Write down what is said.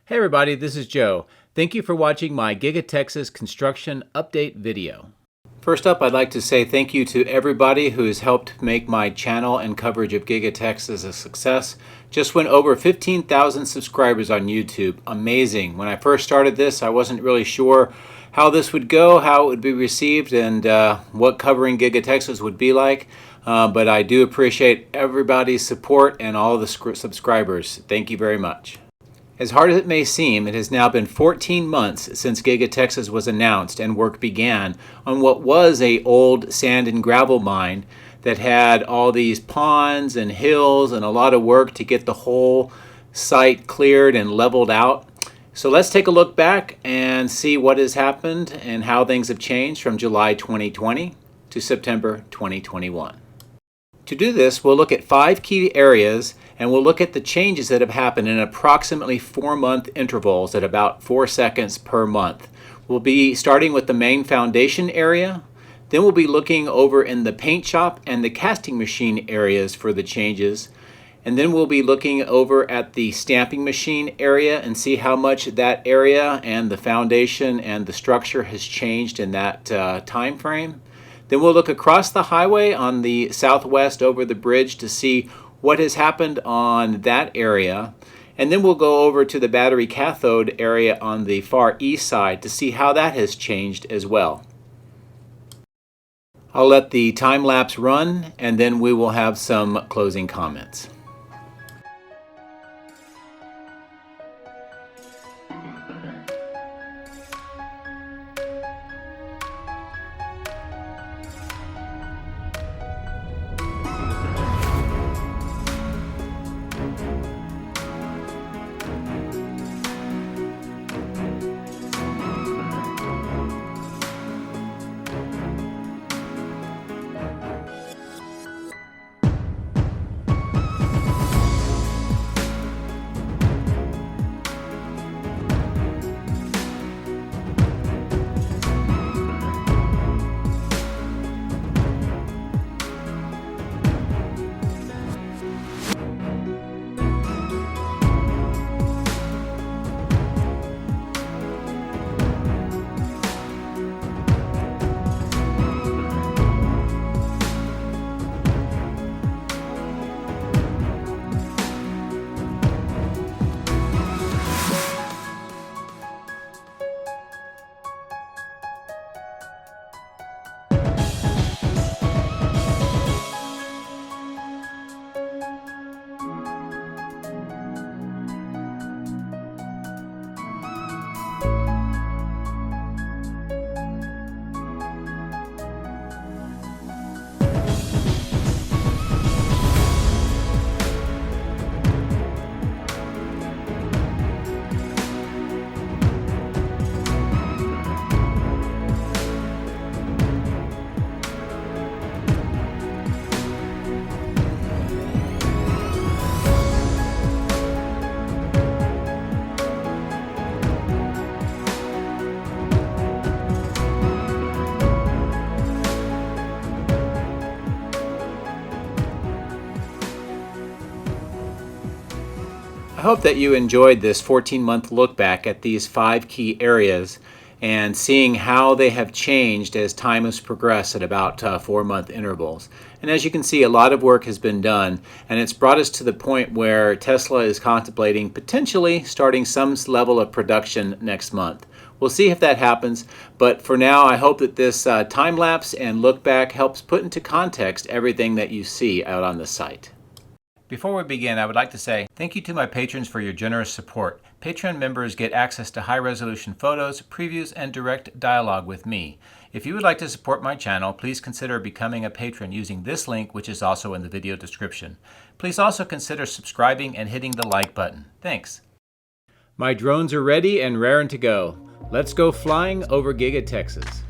Hey everybody, this is Joe. Thank you for watching my Giga Texas construction update video. First up, I'd like to say thank you to everybody who has helped make my channel and coverage of Giga Texas a success. Just went over 15,000 subscribers on YouTube. Amazing. When I first started this, I wasn't really sure how this would go, how it would be received, and what covering Giga Texas would be like. But I do appreciate everybody's support and all the subscribers. Thank you very much. As hard as it may seem, it has now been 14 months since Giga Texas was announced and work began on what was an old sand and gravel mine that had all these ponds and hills and a lot of work to get the whole site cleared and leveled out. So let's take a look back and see what has happened and how things have changed from July 2020 to September 2021. To do this, we'll look at 5 key areas and we'll look at the changes that have happened in approximately 4-month intervals at about 4 seconds per month. We'll be starting with the main foundation area. Then we'll be looking over in the paint shop and the casting machine areas for the changes. And then we'll be looking over at the stamping machine area and see how much that area and the foundation and the structure has changed in that time frame. Then we'll look across the highway on the southwest over the bridge to see what has happened on that area. And then we'll go over to the battery cathode area on the far east side to see how that has changed as well. I'll let the time lapse run and then we will have some closing comments. I hope that you enjoyed this 14-month look back at these 5 key areas and seeing how they have changed as time has progressed at about 4-month intervals. And as you can see, a lot of work has been done, and it's brought us to the point where Tesla is contemplating potentially starting some level of production next month. We'll see if that happens, but for now I hope that this time lapse and look back helps put into context everything that you see out on the site. Before we begin, I would like to say thank you to my patrons for your generous support. Patreon members get access to high-resolution photos, previews, and direct dialogue with me. If you would like to support my channel, please consider becoming a patron using this link, which is also in the video description. Please also consider subscribing and hitting the like button. Thanks. My drones are ready and raring to go. Let's go flying over Giga Texas.